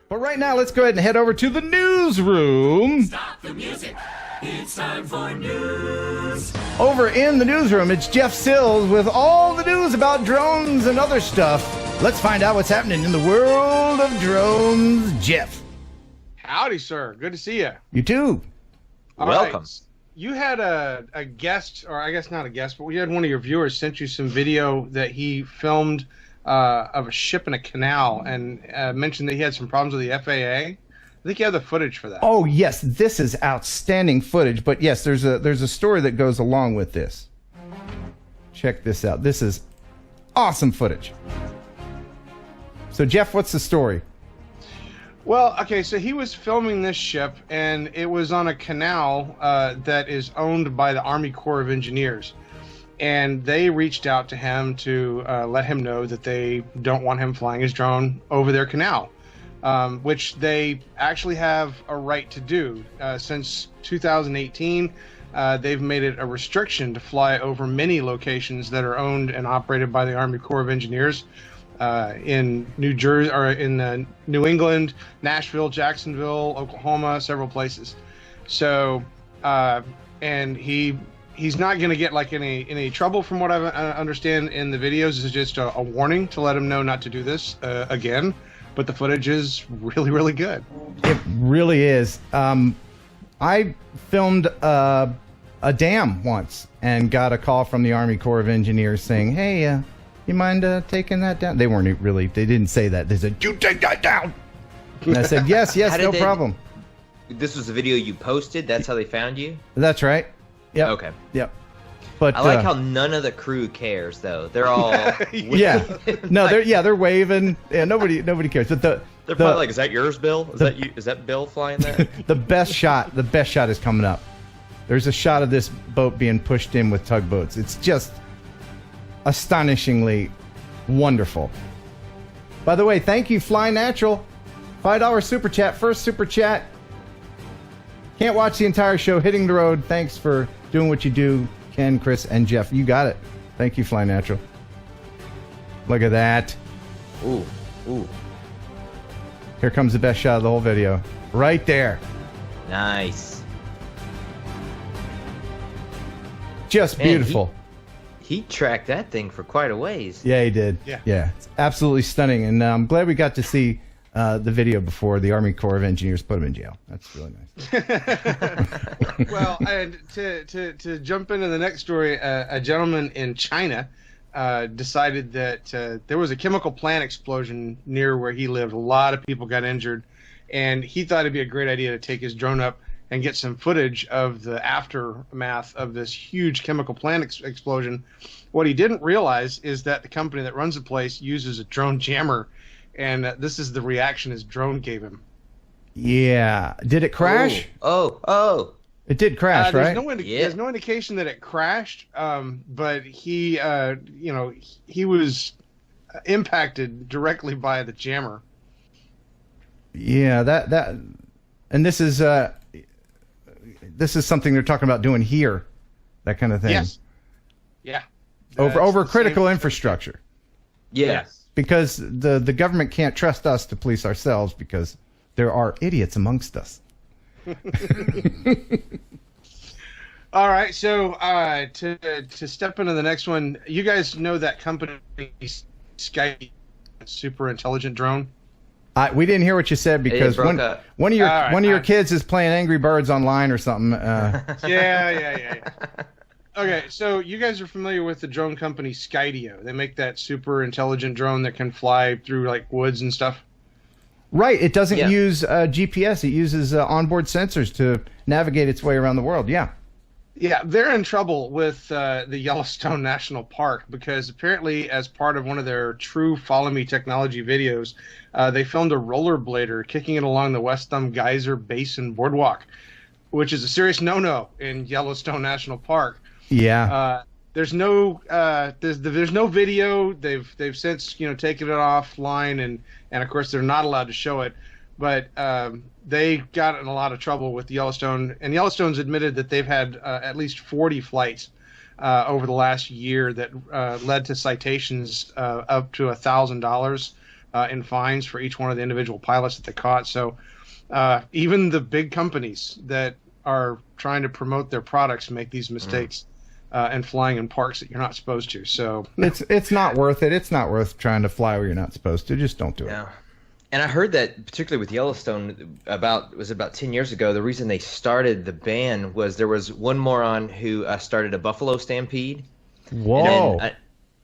But right now, let's go ahead and head over to the newsroom. Stop the music. It's time for news. Over in the newsroom, it's Jeff Sills with all the news about drones and other stuff. Let's find out what's happening in the world of drones. Jeff. Howdy, sir. Good to see you. You too. All Welcome. right. You had a guest, or I guess not a guest, but we had one of your viewers sent you some video that he filmed of a ship in a canal and mentioned that he had some problems with the FAA. I think you have the footage for that. Oh, yes. This is outstanding footage. But yes, there's a story that goes along with this. Check this out. This is awesome footage. So, Jeff, what's the story? Well, okay, so he was filming this ship, and it was on a canal that is owned by the Army Corps of Engineers. And they reached out to him to let him know that they don't want him flying his drone over their canal, which they actually have a right to do. Since 2018, they've made it a restriction to fly over many locations that are owned and operated by the Army Corps of Engineers in New Jersey, or in New England, Nashville, Jacksonville, Oklahoma, several places. So, and he's not going to get like any trouble from what I understand in the videos. This is just a warning to let him know not to do this again. But the footage is really, really good. It really is. I filmed a dam once and got a call from the Army Corps of Engineers saying, hey, you mind taking that down? They weren't really, they didn't say that. They said, you take that down. And I said, yes, no problem. This was a video you posted? That's how they found you? That's right. Yep. Okay. Yep. But I like how none of the crew cares, though. They're all yeah. No, they're waving. Yeah, nobody cares. But they're probably like, is that yours, Bill? Is that you? Is that Bill flying that? The best shot is coming up. There's a shot of this boat being pushed in with tugboats. It's just astonishingly wonderful. By the way, thank you, Fly Natural. $5 super chat. First super chat. Can't watch the entire show. Hitting the road. Thanks for doing what you do, Ken, Chris, and Jeff. You got it. Thank you, Fly Natural. Look at that. Ooh. Here comes the best shot of the whole video. Right there. Nice. Just beautiful. He tracked that thing for quite a ways. Yeah, he did. Yeah. It's absolutely stunning. And I'm glad we got to see the video before the Army Corps of Engineers put him in jail. That's really nice. Well, and to jump into the next story, a gentleman in China decided that there was a chemical plant explosion near where he lived. A lot of people got injured, and he thought it'd be a great idea to take his drone up and get some footage of the aftermath of this huge chemical plant explosion. What he didn't realize is that the company that runs the place uses a drone jammer, and this is the reaction his drone gave him. Yeah. Did it crash? Oh. It did crash, right? There's no indication that it crashed, but he was impacted directly by the jammer. Yeah, that, and this is something they're talking about doing here, that kind of thing. Yes. Yeah. Over critical infrastructure. Yes. Because the government can't trust us to police ourselves because there are idiots amongst us. All right, so to step into the next one, you guys know that company Sky super intelligent drone? We didn't hear what you said because one of your kids is playing Angry Birds online or something. Yeah. Okay, so you guys are familiar with the drone company Skydio. They make that super intelligent drone that can fly through like woods and stuff. Right. It doesn't use GPS. It uses onboard sensors to navigate its way around the world. Yeah. Yeah, they're in trouble with the Yellowstone National Park because apparently as part of one of their True Follow Me technology videos, they filmed a rollerblader kicking it along the West Thumb Geyser Basin Boardwalk, which is a serious no-no in Yellowstone National Park. Yeah. There's no video. They've since taken it offline and of course they're not allowed to show it. But they got in a lot of trouble with Yellowstone, and Yellowstone's admitted that they've had at least 40 flights over the last year that led to citations up to $1,000 in fines for each one of the individual pilots that they caught. So even the big companies that are trying to promote their products make these mistakes and flying in parks that you're not supposed to. So it's not worth it. It's not worth trying to fly where you're not supposed to. Just don't do it. And I heard that, particularly with Yellowstone, about 10 years ago, the reason they started the ban was there was one moron who started a buffalo stampede. Whoa.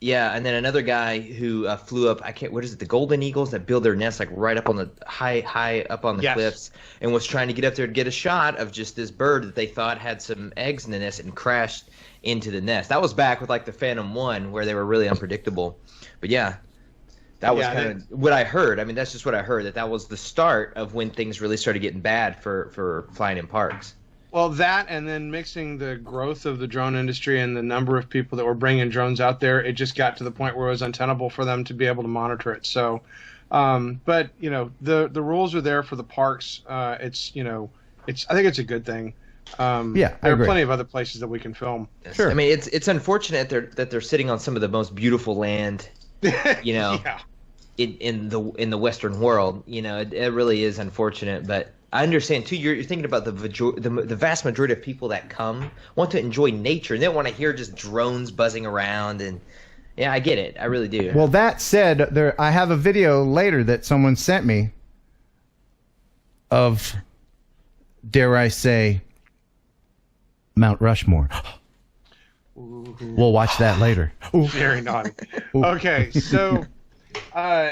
And then another guy who flew up, what is it, the golden eagles that build their nests like right up on the high up on the cliffs, and was trying to get up there to get a shot of just this bird that they thought had some eggs in the nest and crashed into the nest. That was back with like the Phantom 1 where they were really unpredictable. But yeah, that was kind of what I heard. I mean, that's just what I heard, that was the start of when things really started getting bad for flying in parks. Well, that, and then mixing the growth of the drone industry and the number of people that were bringing drones out there, it just got to the point where it was untenable for them to be able to monitor it. So, but the rules are there for the parks. I think it's a good thing. There are plenty of other places that we can film. Sure. I mean, it's unfortunate that they're sitting on some of the most beautiful land, in the Western world. It really is unfortunate, but I understand too. You're thinking about the vast majority of people that come want to enjoy nature, and they don't want to hear just drones buzzing around. And yeah, I get it. I really do. Well, that said, I have a video later that someone sent me of, dare I say, Mount Rushmore. We'll watch that later. Very naughty. Okay, so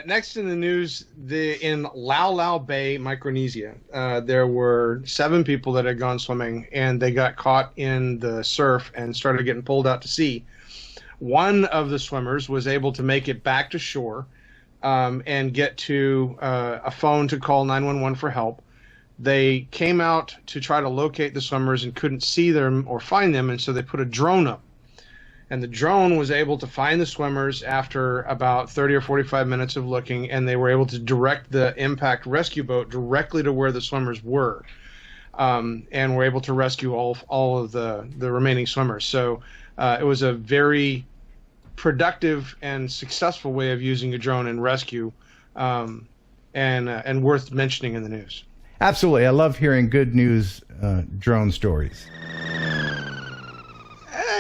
next in the news, in Lau Lau Bay, Micronesia, there were 7 people that had gone swimming, and they got caught in the surf and started getting pulled out to sea. One of the swimmers was able to make it back to shore and get to a phone to call 911 for help. They came out to try to locate the swimmers and couldn't see them or find them, and so they put a drone up. And the drone was able to find the swimmers after about 30 or 45 minutes of looking, and they were able to direct the impact rescue boat directly to where the swimmers were, and were able to rescue all of the remaining swimmers. So it was a very productive and successful way of using a drone in rescue, and worth mentioning in the news. Absolutely. I love hearing good news drone stories.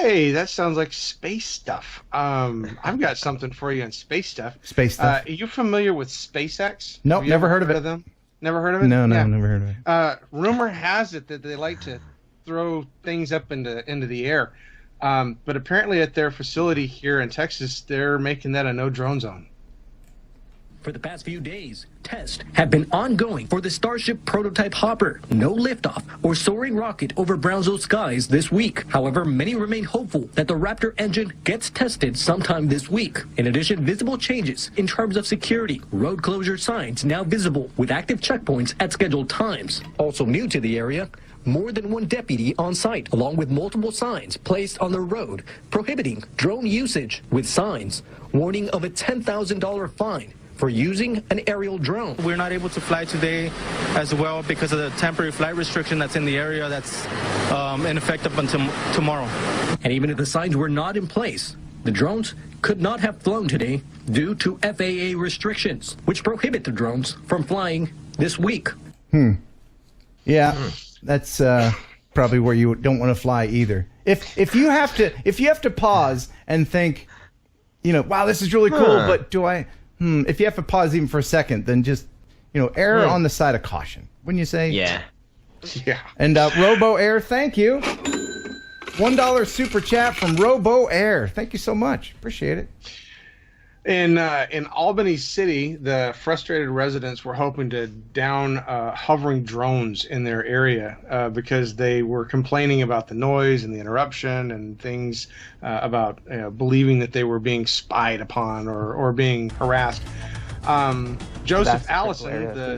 Hey, that sounds like space stuff. I've got something for you on space stuff. Space stuff. Are you familiar with SpaceX? Nope, never heard of it. Them? Never heard of it? No, never heard of it. Rumor has it that they like to throw things up into the air. But apparently at their facility here in Texas, they're making that a no-drone zone. For the past few days, tests have been ongoing for the Starship prototype hopper. No liftoff or soaring rocket over Brownsville skies this week. However, many remain hopeful that the Raptor engine gets tested sometime this week. In addition, visible changes in terms of security. Road closure signs now visible with active checkpoints at scheduled times. Also new to the area, more than one deputy on site, along with multiple signs placed on the road prohibiting drone usage, with signs warning of a $10,000 fine for using an aerial drone. We're not able to fly today as well because of the temporary flight restriction that's in the area that's in effect up until tomorrow. And even if the signs were not in place, the drones could not have flown today due to FAA restrictions, which prohibit the drones from flying this week. Yeah, that's probably where you don't want to fly either. If you have to pause and think, wow, this is really cool, but do I? If you have to pause even for a second, then just, err on the side of caution. Wouldn't you say? Yeah. Yeah. And Robo Air, thank you. $1 super chat from Robo Air. Thank you so much. Appreciate it. In Albany City, the frustrated residents were hoping to down hovering drones in their area because they were complaining about the noise and the interruption and things about believing that they were being spied upon or being harassed. Joseph Allison,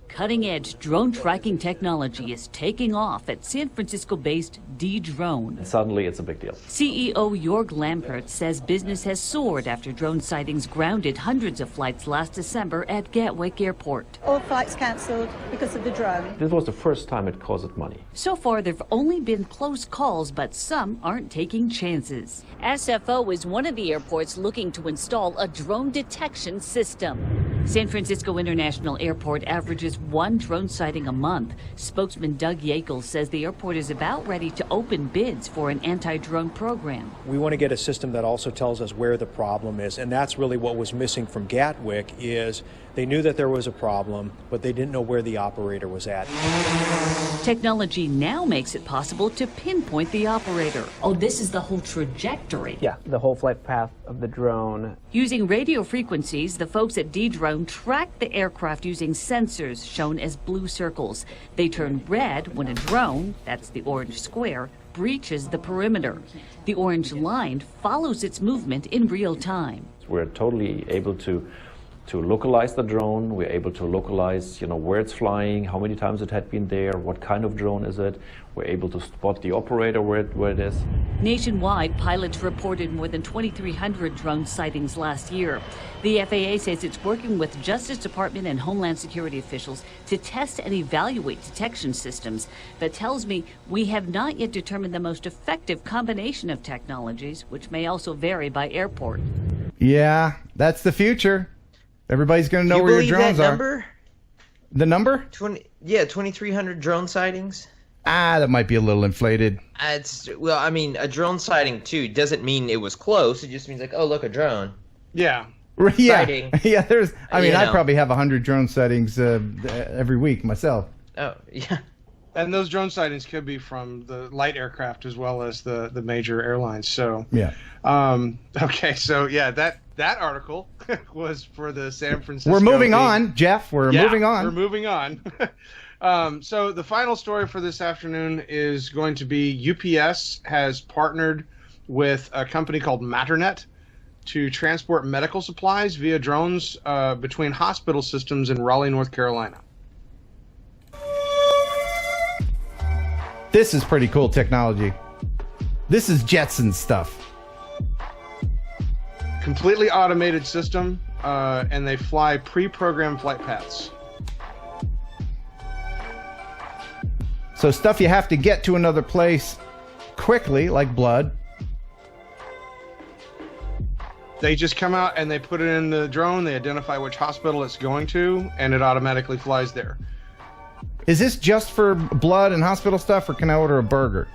Cutting-edge drone tracking technology is taking off at San Francisco-based D-Drone. Suddenly, it's a big deal. CEO Jörg Lampert says business has soared after drone sightings grounded hundreds of flights last December at Gatwick Airport. All flights cancelled because of the drone. This was the first time it caused money. So far, there have only been close calls, but some aren't taking chances. SFO is one of the airports looking to install a drone detection system. San Francisco International Airport averages 1 drone sighting a month. Spokesman Doug Yakel says the airport is about ready to open bids for an anti-drone program. We want to get a system that also tells us where the problem is, and that's really what was missing from Gatwick. Is they knew that there was a problem, but they didn't know where the operator was at. Technology now makes it possible to pinpoint the operator. Oh, this is the whole trajectory. Yeah, the whole flight path of the drone. Using radio frequencies, the folks at D-Drone track the aircraft using sensors shown as blue circles. They turn red when a drone, that's the orange square, breaches the perimeter. The orange line follows its movement in real time. We're totally able to localize the drone. We're able to localize, where it's flying, how many times it had been there, what kind of drone is it. We're able to spot the operator where it is. Nationwide, pilots reported more than 2,300 drone sightings last year. The FAA says it's working with Justice Department and Homeland Security officials to test and evaluate detection systems, but tells me we have not yet determined the most effective combination of technologies, which may also vary by airport. Yeah, that's the future. Everybody's going to know where your drones that are. Number? The number? 2,300 drone sightings. That might be a little inflated. A drone sighting too doesn't mean it was close. It just means like, oh, look, a drone. Yeah. Yeah. Sighting. Yeah. I probably have 100 drone sightings every week myself. Oh, yeah. And those drone sightings could be from the light aircraft as well as the major airlines. So yeah. Okay. So yeah, that article was for the San Francisco. We're moving on, Jeff. Moving on. We're moving on. So the final story for this afternoon is going to be UPS has partnered with a company called Matternet to transport medical supplies via drones between hospital systems in Raleigh, North Carolina. This is pretty cool technology. This is Jetson stuff. Completely automated system, and they fly pre-programmed flight paths. So stuff you have to get to another place quickly, like blood. They just come out and they put it in the drone, they identify which hospital it's going to, and it automatically flies there. Is this just for blood and hospital stuff, or can I order a burger?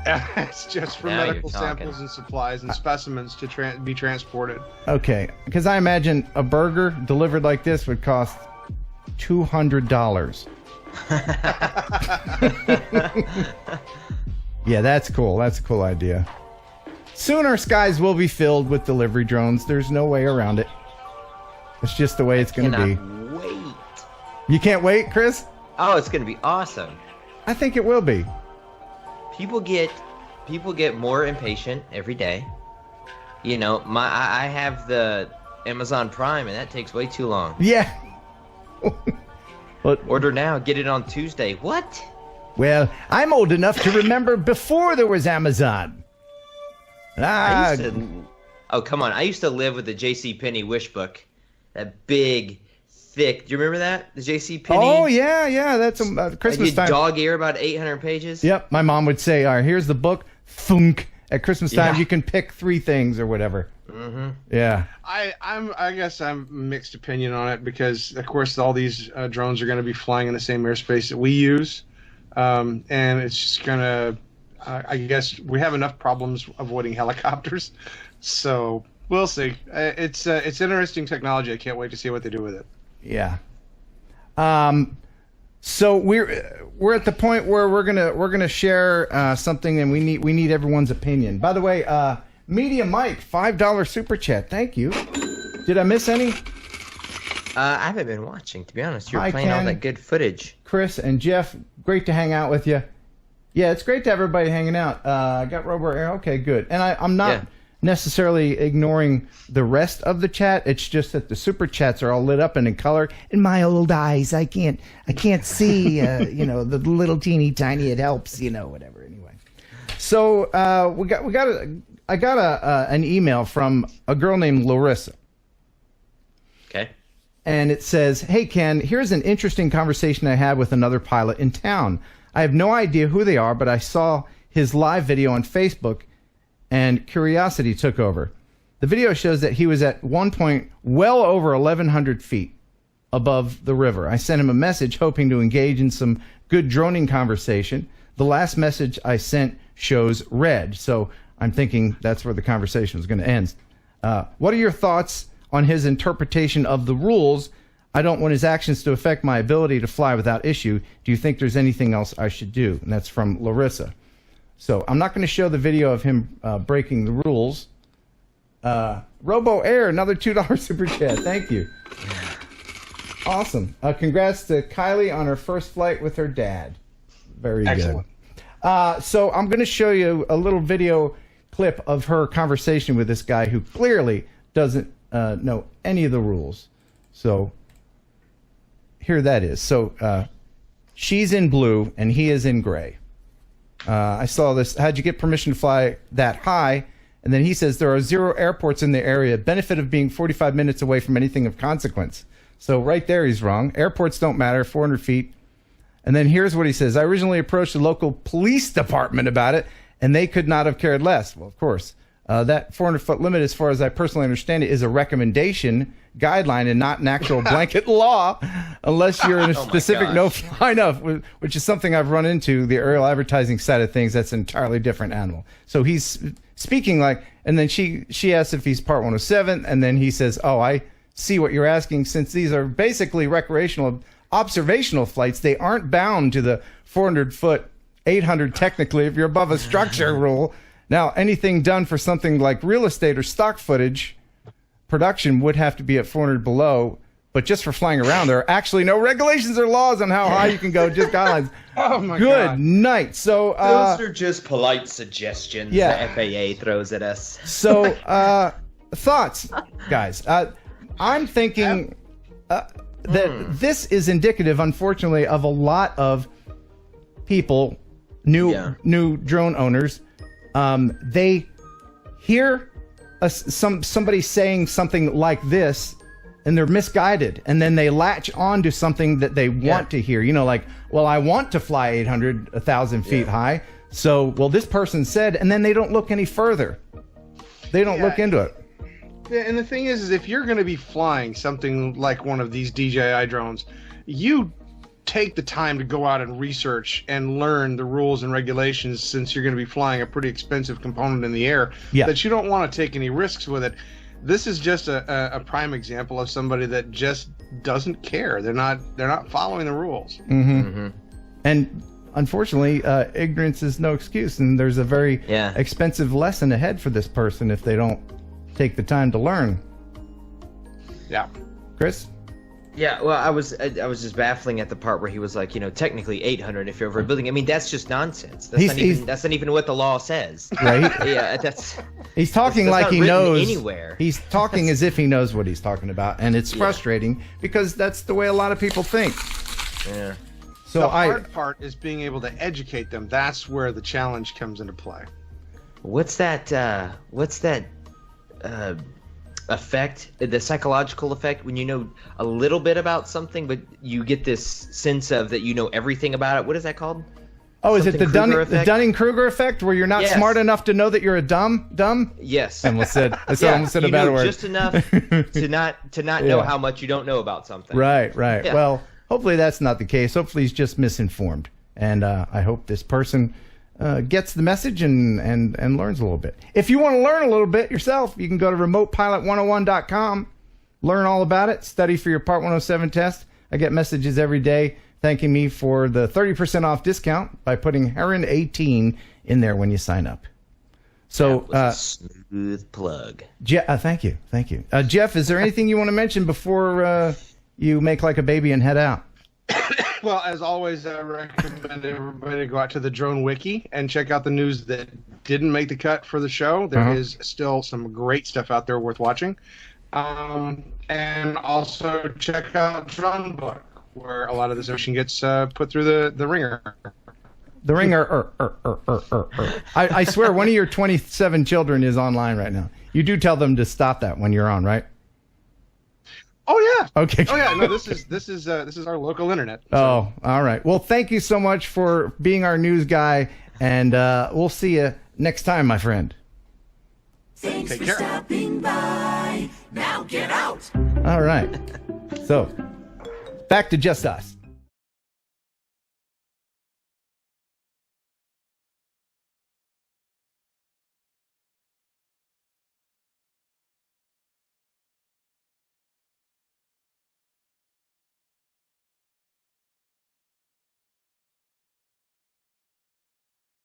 It's just for Now medical you're talking. samples and supplies and specimens to be transported. Okay, because I imagine a burger delivered like this would cost $200. Yeah, that's cool. That's a cool idea. Soon our skies will be filled with delivery drones. There's no way around it. It's just the way it's going to be. Wait. You can't wait, Chris? Oh, it's going to be awesome. I think it will be. People get more impatient every day. I have the Amazon Prime, and that takes way too long. Yeah. But, Order now, get it on Tuesday. What? well, I'm old enough to remember before there was Amazon. Oh, come on. I used to live with the JCPenney wish book. That big, thick. Do you remember that? The JCPenney? Oh, yeah. That's Christmas time. Dog ear, about 800 pages. Yep. My mom would say, all right, here's the book. Thunk. At Christmas time, Yeah. you can pick 3 things or whatever. Mm-hmm. Yeah. I guess I'm mixed opinion on it because, of course, all these drones are going to be flying in the same airspace that we use. And it's just going to, I guess, we have enough problems avoiding helicopters. So we'll see. It's interesting technology. I can't wait to see what they do with it. Yeah. So we're at the point where we're gonna share something, and we need everyone's opinion. By the way, Media Mike, $5 super chat. Thank you. Did I miss any? I haven't been watching, to be honest. You're Hi, playing all Ken. that good footage. Chris and Jeff, great to hang out with you. Yeah, it's great to have everybody hanging out. I got Robo Air. Okay, good. And I'm not necessarily ignoring the rest of the chat. It's just that the super chats are all lit up and in color. In my old eyes, I can't see. The little teeny tiny. It helps. Whatever. Anyway. So I got an email from a girl named Larissa. Okay. And it says, "Hey, Ken, here's an interesting conversation I had with another pilot in town. I have no idea who they are, but I saw his live video on Facebook, and curiosity took over. The video shows that he was at one point well over 1,100 feet. above the river. I sent him a message hoping to engage in some good droning conversation. The last message I sent shows red, so I'm thinking that's where the conversation is going to end. What are your thoughts on his interpretation of the rules? I don't want his actions to affect my ability to fly without issue. Do you think there's anything else I should do? And that's from Larissa. So I'm not going to show the video of him breaking the rules. Robo Air, another $2 super chat. Thank you. Awesome. Congrats to Kylie on her first flight with her dad. Very Excellent. Good. So I'm going to show you a little video clip of her conversation with this guy who clearly doesn't know any of the rules. So here that is. So she's in blue and he is in gray. I saw this. How'd you get permission to fly that high? And then he says there are 0 airports in the area. Benefit of being 45 minutes away from anything of consequence. So right there he's wrong. Airports don't matter. 400 feet. And then here's what he says. I originally approached the local police department about it, and they could not have cared less. Well, of course. That 400-foot limit, as far as I personally understand it, is a recommendation, guideline, and not an actual blanket law, unless you're in a specific no-fly enough, which is something I've run into, the aerial advertising side of things. That's an entirely different animal. So he's speaking like, and then she asks if he's Part 107, and then he says, oh, I see what you're asking. Since these are basically recreational observational flights, they aren't bound to the 400-foot, 800 technically, if you're above a structure rule. Now, anything done for something like real estate or stock footage production would have to be at 400 below, but just for flying around, there are actually no regulations or laws on how high you can go, just guidelines. Oh, my Good God. night. So, those are just polite suggestions yeah. the FAA throws at us. So, thoughts, guys. I'm thinking that this is indicative, unfortunately, of a lot of people, new drone owners. They hear somebody saying something like this, and they're misguided, and then they latch on to something that they want to hear. You know, like, well, I want to fly 800, 1,000 feet high, so, well, this person said, and then they don't look any further. They don't look into it. Yeah, and the thing is if you're going to be flying something like one of these DJI drones, you take the time to go out and research and learn the rules and regulations, since you're going to be flying a pretty expensive component in the air, that you don't want to take any risks with it. This is just a prime example of somebody that just doesn't care. They're not following the rules. Mm-hmm. Mm-hmm. And unfortunately, ignorance is no excuse, and there's a very expensive lesson ahead for this person if they don't take the time to learn. Yeah. Chris? Yeah, well, I was just baffling at the part where he was like, technically 800 if you're over a building. I mean, that's just nonsense. That's not even what the law says. Right? Yeah, he's talking that's like not he written knows. Anywhere. He's talking as if he knows what he's talking about, and it's frustrating because that's the way a lot of people think. Yeah. So the hard part is being able to educate them. That's where the challenge comes into play. What's that effect, the psychological effect, when you know a little bit about something but you get this sense of that you know everything about it? What is that called? Oh, is it the Dunning-Kruger effect, where you're not smart enough to know that you're a dumb? Yes. I almost said a bad word. Just enough to not know how much you don't know about something. Right. Yeah. Well, hopefully that's not the case. Hopefully he's just misinformed, and I hope this person gets the message and learns a little bit. If you want to learn a little bit yourself, you can go to remotepilot101.com, learn all about it, study for your Part 107 test. I get messages every day thanking me for the 30% off discount by putting Heron 18 in there when you sign up. So, that was a smooth plug. Thank you. Jeff, is there anything you want to mention before you make like a baby and head out? Well, as always, I recommend everybody to go out to the Drone Wiki and check out the news that didn't make the cut for the show. There is still some great stuff out there worth watching. And also check out Drone Book, where a lot of this information gets put through the ringer. The ringer. I swear, one of your 27 children is online right now. You do tell them to stop that when you're on, right? Oh yeah. Okay. Oh yeah. No, this is our local internet. So. Oh, all right. Well, thank you so much for being our news guy, and we'll see you next time, my friend. Thanks for stopping by. Now get out. All right. So, back to just us.